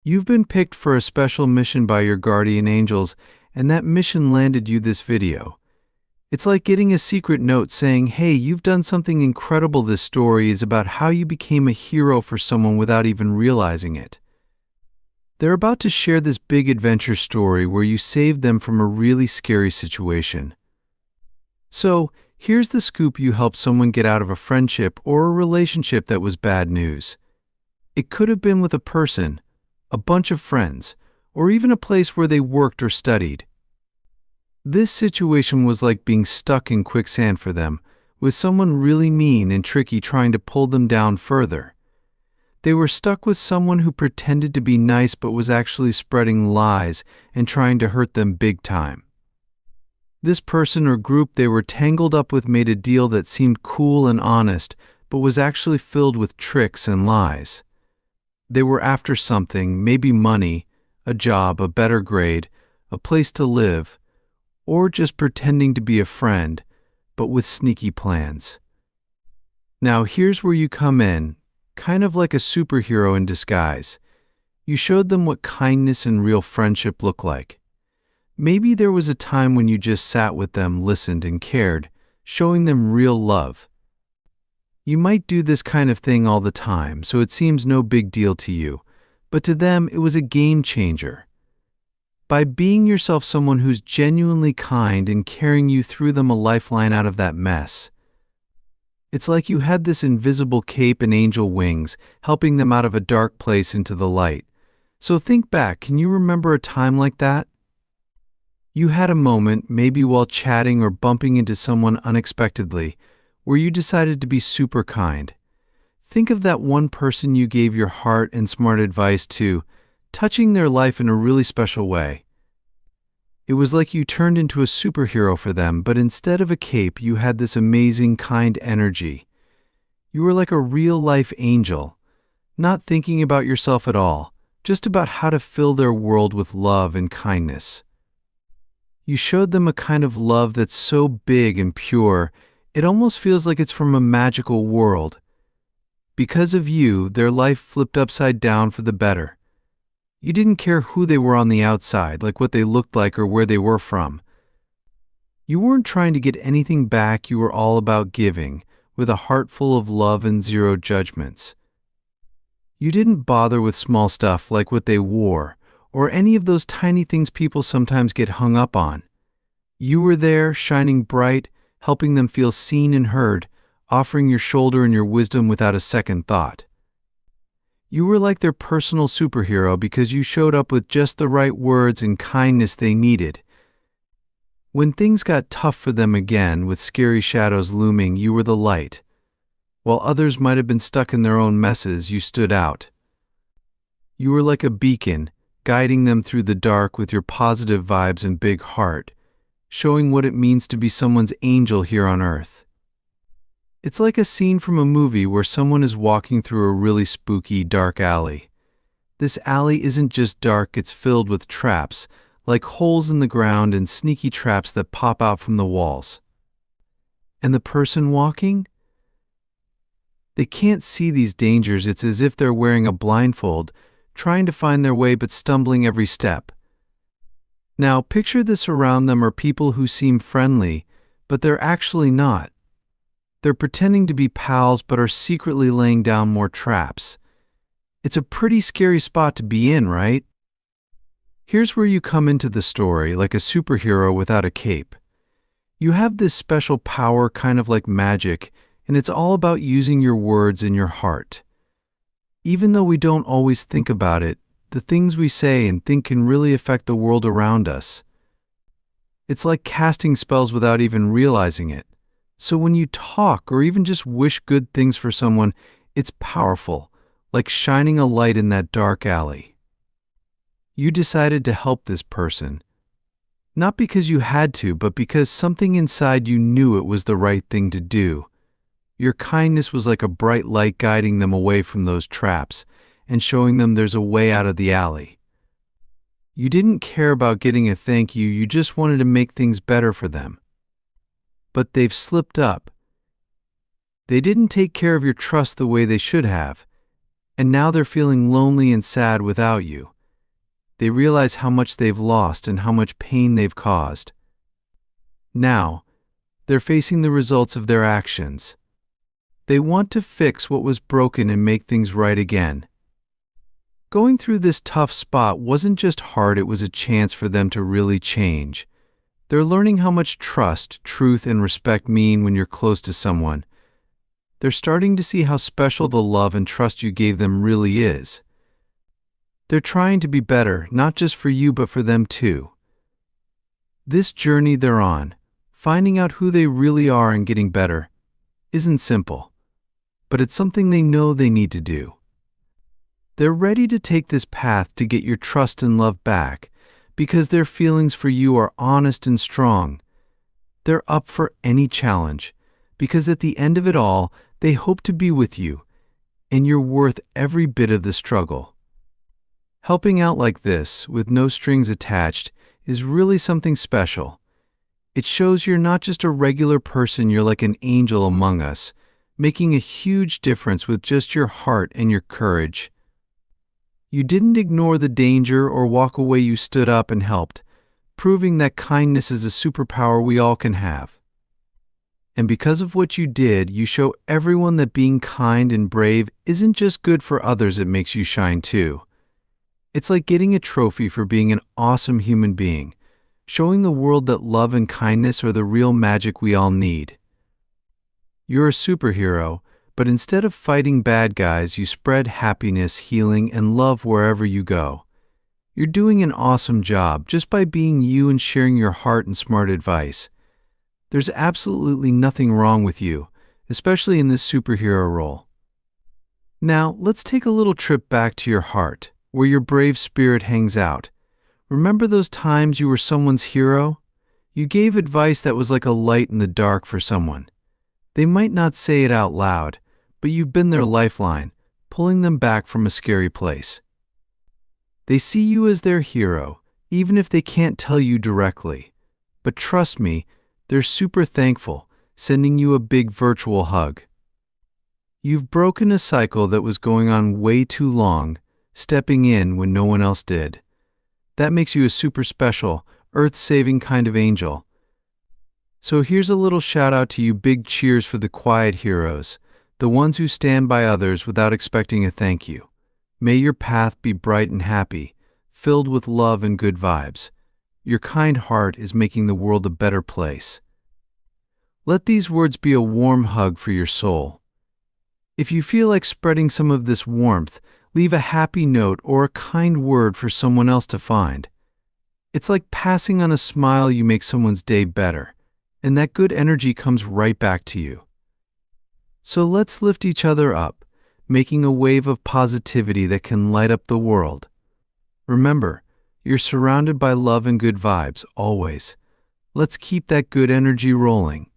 You've been picked for a special mission by your guardian angels, and that mission landed you this video. It's like getting a secret note saying, hey, you've done something incredible. This story is about how you became a hero for someone without even realizing it. They're about to share this big adventure story where you saved them from a really scary situation. So, here's the scoop: you helped someone get out of a friendship or a relationship that was bad news. It could have been with a person, a bunch of friends, or even a place where they worked or studied. This situation was like being stuck in quicksand for them, with someone really mean and tricky trying to pull them down further. They were stuck with someone who pretended to be nice but was actually spreading lies and trying to hurt them big time. This person or group they were tangled up with made a deal that seemed cool and honest, but was actually filled with tricks and lies. They were after something, maybe money, a job, a better grade, a place to live, or just pretending to be a friend, but with sneaky plans. Now here's where you come in, kind of like a superhero in disguise. You showed them what kindness and real friendship look like. Maybe there was a time when you just sat with them, listened, and cared, showing them real love. You might do this kind of thing all the time, so it seems no big deal to you, but to them it was a game changer. By being yourself someone who's genuinely kind and carrying you through them a lifeline out of that mess. It's like you had this invisible cape and angel wings, helping them out of a dark place into the light. So think back, can you remember a time like that? You had a moment, maybe while chatting or bumping into someone unexpectedly, where you decided to be super kind. Think of that one person you gave your heart and smart advice to, touching their life in a really special way. It was like you turned into a superhero for them, but instead of a cape, you had this amazing, kind energy. You were like a real-life angel, not thinking about yourself at all, just about how to fill their world with love and kindness. You showed them a kind of love that's so big and pure, it almost feels like it's from a magical world. Because of you, their life flipped upside down for the better. You didn't care who they were on the outside, like what they looked like or where they were from. You weren't trying to get anything back, you were all about giving, with a heart full of love and zero judgments. You didn't bother with small stuff like what they wore, or any of those tiny things people sometimes get hung up on. You were there, shining bright, helping them feel seen and heard, offering your shoulder and your wisdom without a second thought. You were like their personal superhero because you showed up with just the right words and kindness they needed. When things got tough for them again, with scary shadows looming, you were the light. While others might have been stuck in their own messes, you stood out. You were like a beacon, guiding them through the dark with your positive vibes and big heart, showing what it means to be someone's angel here on earth. It's like a scene from a movie where someone is walking through a really spooky, dark alley. This alley isn't just dark, it's filled with traps, like holes in the ground and sneaky traps that pop out from the walls. And the person walking? They can't see these dangers. It's as if they're wearing a blindfold, trying to find their way but stumbling every step. Now, picture this: around them are people who seem friendly, but they're actually not. They're pretending to be pals but are secretly laying down more traps. It's a pretty scary spot to be in, right? Here's where you come into the story, like a superhero without a cape. You have this special power, kind of like magic, and it's all about using your words and your heart. Even though we don't always think about it, the things we say and think can really affect the world around us. It's like casting spells without even realizing it. So when you talk or even just wish good things for someone, it's powerful, like shining a light in that dark alley. You decided to help this person, not because you had to, but because something inside you knew it was the right thing to do. Your kindness was like a bright light guiding them away from those traps and showing them there's a way out of the alley. You didn't care about getting a thank you, you just wanted to make things better for them. But they've slipped up. They didn't take care of your trust the way they should have, and now they're feeling lonely and sad without you. They realize how much they've lost and how much pain they've caused. Now, they're facing the results of their actions. They want to fix what was broken and make things right again. Going through this tough spot wasn't just hard, it was a chance for them to really change. They're learning how much trust, truth, and respect mean when you're close to someone. They're starting to see how special the love and trust you gave them really is. They're trying to be better, not just for you, but for them too. This journey they're on, finding out who they really are and getting better, isn't simple, but it's something they know they need to do. They're ready to take this path to get your trust and love back, because their feelings for you are honest and strong. They're up for any challenge, because at the end of it all, they hope to be with you, and you're worth every bit of the struggle. Helping out like this, with no strings attached, is really something special. It shows you're not just a regular person, you're like an angel among us, making a huge difference with just your heart and your courage. You didn't ignore the danger or walk away, you stood up and helped, proving that kindness is a superpower we all can have. And because of what you did, you show everyone that being kind and brave isn't just good for others, it makes you shine too. It's like getting a trophy for being an awesome human being, showing the world that love and kindness are the real magic we all need. You're a superhero, but instead of fighting bad guys, you spread happiness, healing, and love wherever you go. You're doing an awesome job just by being you and sharing your heart and smart advice. There's absolutely nothing wrong with you, especially in this superhero role. Now, let's take a little trip back to your heart, where your brave spirit hangs out. Remember those times you were someone's hero? You gave advice that was like a light in the dark for someone. They might not say it out loud, but you've been their lifeline, pulling them back from a scary place. They see you as their hero, even if they can't tell you directly. But trust me, they're super thankful, sending you a big virtual hug. You've broken a cycle that was going on way too long, stepping in when no one else did. That makes you a super special, earth-saving kind of angel. So here's a little shout out to you, big cheers for the quiet heroes, the ones who stand by others without expecting a thank you. May your path be bright and happy, filled with love and good vibes. Your kind heart is making the world a better place. Let these words be a warm hug for your soul. If you feel like spreading some of this warmth, leave a happy note or a kind word for someone else to find. It's like passing on a smile, you make someone's day better, and that good energy comes right back to you. So let's lift each other up, making a wave of positivity that can light up the world. Remember, you're surrounded by love and good vibes, always. Let's keep that good energy rolling.